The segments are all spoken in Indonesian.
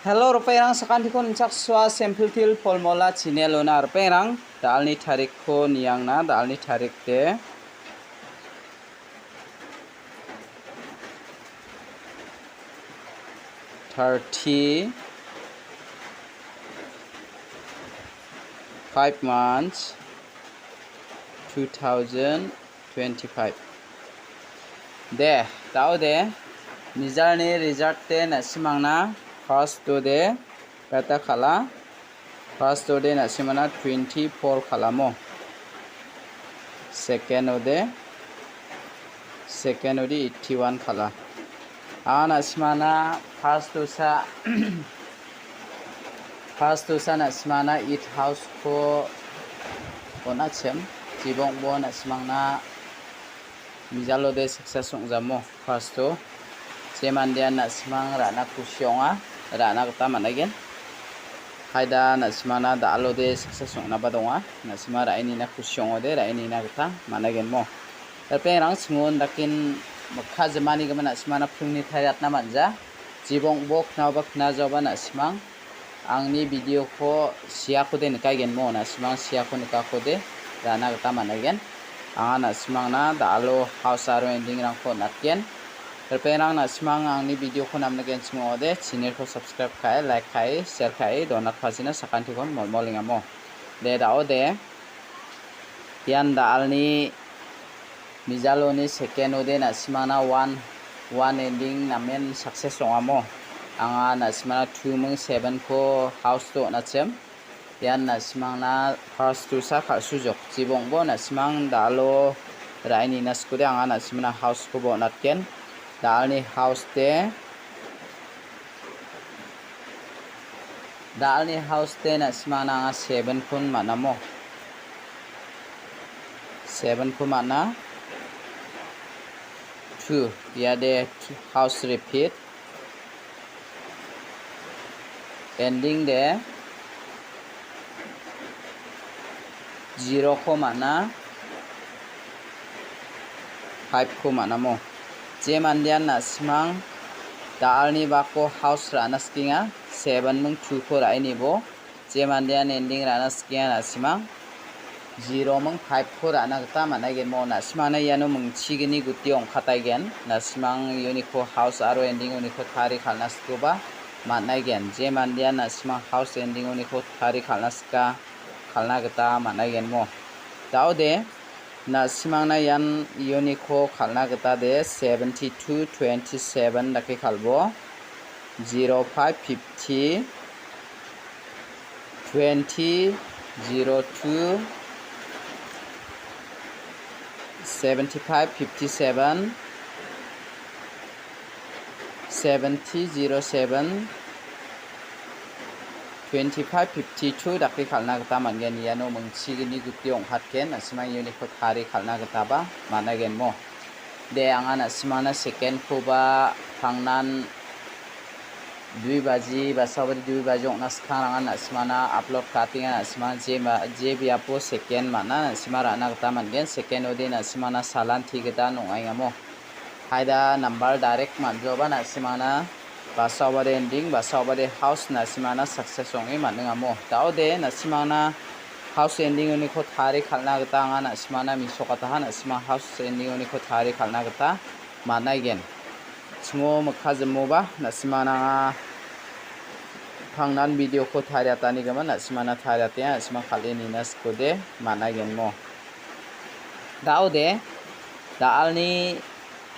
Hello rupairang sakantikon inchak swa sample til polmola chinelona rupairang dalni tarik ko niyangna dalni tarik te $35 2025 de tau de nizarni result te nasimangna first de kata khala first de nasimana 24 khalamo second de 81 khala ana simana first sa nasimana it house ko onachem jibong bo nasimangna mijalo de success songjamo first to jemandian nasimang rana kusyonga rana kata managen haida nasimana dalo de success songna badonga nasima raini na kusyongo de raini na kata managen mo tapi rang sungun dakin mekha jemani gaman nasimana phungni thayat na manja jibong bok nawa khna joba nasimang angni video ko sia ko de nikagen mo nasimang sia ko nika ko de rana kata managen anga nasimang na dalo house aro ending rang ko natken terperang nasimang angni video ko namna gen semua de channel ko subscribe kai like kai share kai donat phasina sakanti kon molmolinga mo de dao de yan dalni mijaloni second ode nasimana one ending namen success ongamo anga nasimana 2 mung 7 ko house to nachem yan nasimang na first to sa khasujok jibong bo nasimang dalo raini naskude anga nasimana house ko bo natken dalni house te nasimana 7 kun manamo 7 kun mana 2 ya de house repeat ending de 0 ko mana 5 ko manamo jemandian nasimang dalni bako house rana skinga 7 mung 2 ko raini bo jemandian ending rana skinga nasimang 0 mung 5 ko rana kata managen mo nasimang na yano mung chigini guti ongkhataigen nasimang uniko house aro ending uniko thari khalna skuba managen jemandian nasimang house ending uniko thari khalna ska khalna kata managen mo daude nasimang na yan uniko khalna gata de 7227 dake khalbo 0550 2002 7557 7007 2552 dake khalna gata mangen yano mungchigini guti ongkhatken nasimang uniko thari khalna gata ba managen mo de anga nasimana second ko ba phangnan 2 baji ba sabari 2 baji ongna skang anga nasimana upload katinga nasimana je biapo second mana nasimara na gata mangen second ode nasimana salan thigata nongainga mo haida number direct manjoba nasimana basawade ending basawade house nasimana success ongi manunga mo daude nasimana house ending oni ko thari khalna gata anga nasimana misokata nasima house ending oni ko thari khalna gata managen smo mukha jmoba nasimana phangnan video ko thari atani gama nasimana thari atya nasima khali ninas ko de managen mo daude dalni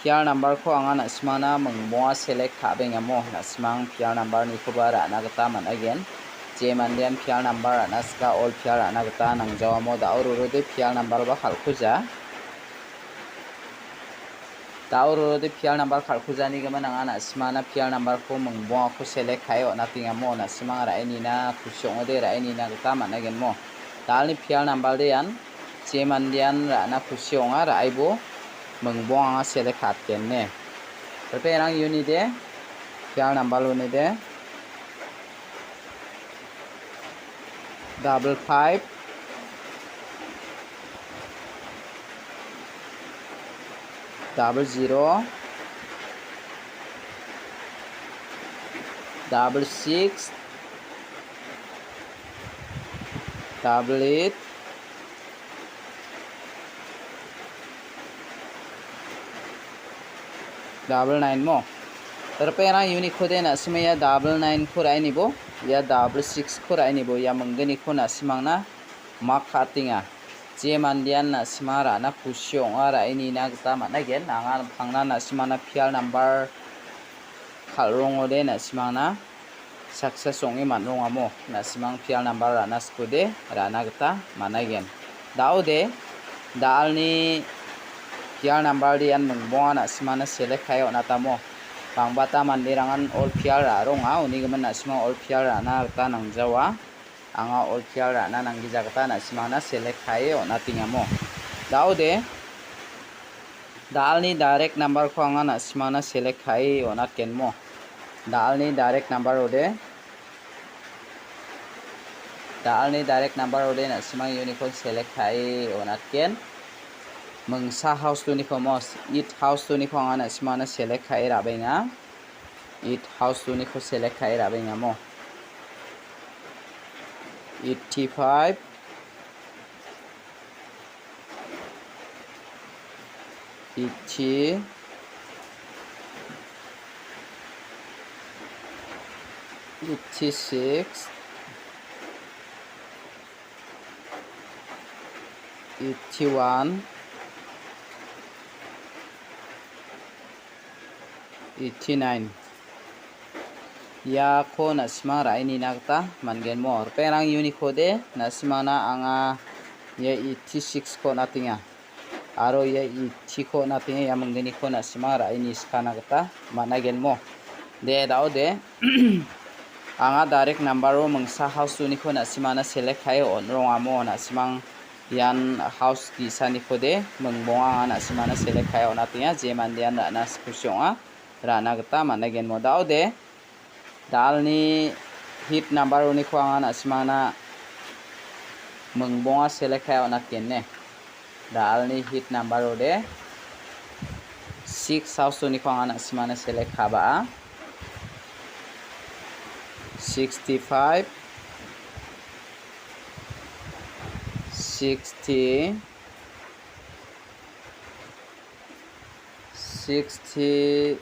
PR number ko anga nasimana mungboa select khabenga mo nasimang PR number ni ko bara na gata managen jemandian PR number anaska all PR ana gata nangjawa mo dauro de PR number ba khalkhuja dauro de PR number khalkhuja ni gama nanga nasimana PR number ko mungboa ko select khayo natinga mo nasimang raini na kusyong de raini na gata managen mo dalni PR number de yan jemandian rana kusyonga raibo mungboa anga select khatken ne terperang unit de PR number lone de 55 00 double 6 double 8 double 9 mo terpera unit ko din na simaya double 9 ko rai ni bo ya double 6 ko rai ni bo ya menggeni ko na simang na makatinga je mandian na simara na kusyong ara ini na kita mana gen nangan pangna na simana pial number khalrong ode na simana success ongi manrong amo na simang pial number rana skude rana kita mana gen daude dalni pial number dian mengbonga na simana select kayo na tamo pangbata mandirangan all pial ra ronga uni gemen na simang all pial rana kita nang jawa anga all pial rana nang gijakata na simana select kayo na tingamo daude dalni direct number ko anga na simana select kayo na kenmo dalni direct number ode na simang unicorn select kayo na ken mengsa house tu ni ko mos it house tu ni ko anga na simana select kayo ra benga it house tu ni ko select kayo ra benga mo 85 80 86 81 89 ya ko na simang rai ni nakta mangen mo perang unit ko de na simana anga ya 86 ko natinga aro ya 80 ko natinga ya menggeni ko na simang rai ni skana kata managen mo de daude anga direct number ro mengsa house tu ni ko na simana select kayo onrong amo na simang yan house ki sani ko de mengbonga na simana select kayo natinga je mandian na skusyonga rana kata managen mo daude dalni hit number uni ko anga na simana mengbonga select kayo na kenne dalni hit number ode 6 house uni ko anga na simana select kaba 65 60 61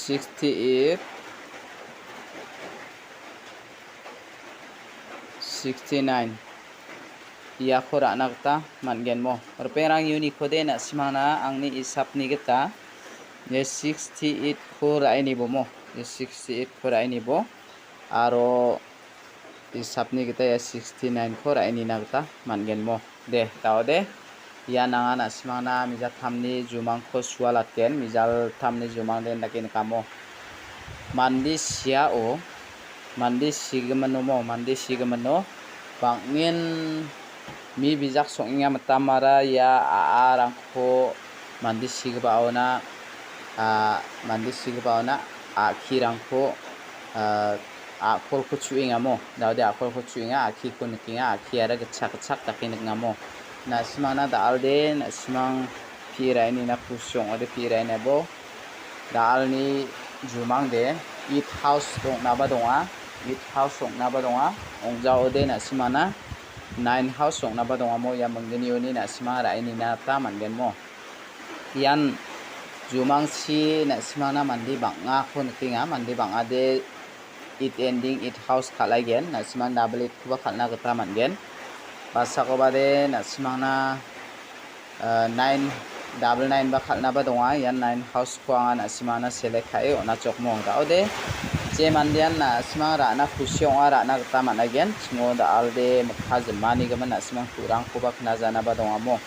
68 69 ya khora nakta mangen mo perang unit ko de na simana angni isap ni kita ye 68 khora ini bo mo ye 68 khora ini bo aro isap ni kita ya 69 khora ini nakta mangen mo de tao de ya nanga na simana mijal thamni jumang ko sualaten mijal thamni jumang den dakin kamo mandi sia o mandi sigmano mo mandi sigmano bangin mi bijak songnya matamara ya arang ko mandi sigbaona akhirang ko akol ko chuinga mo daude akol ko chuinga akhi ko nikinga akhiara gechak dakin ngamo na simana dalde na simang pirai ni na pusyong ode pirai na bo dalni jumang de it house dong naba donga ongja ode na simana 9 house dong naba donga mo ya menggeni oni na simara ini na ta mangen mo yan jumang si na simana mandi banga ko nikinga mandi banga de it ending it house khalagen na siman double it kuba khalna gata mangen basa ko bade na simangna 9 double 9 ba khalna ba donga yan 9 house ko anga na simana select khayo na chokmo da ode je mandian na simang ra na khusyong ara na gata managen chingo da alde mukha jemani gaman na simang kurang kuba khna jana ba donga mo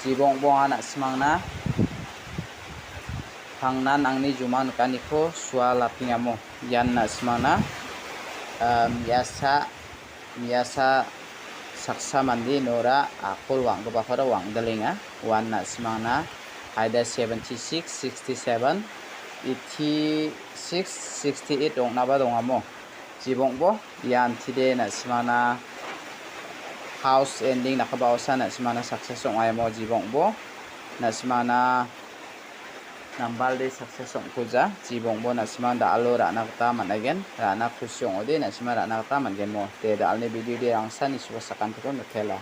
jibong bonga na simangna pangnan angni juman kaniko suala pingamo yan na simana biasa saksa mandi nora akul wang gabafara wang dalinga wan na simana aida 76 67 86 68 dong naba dongamo jibong bo yan tide na simana house ending nakabausan na semana success ong ay mo jibong bo na semana nambal de success ong kuja jibong bo na semana da alo ra na kata man again ra na khusyong ode na semana ra na kata man gen mo te da alne video de ang san isuwasakan ko na tela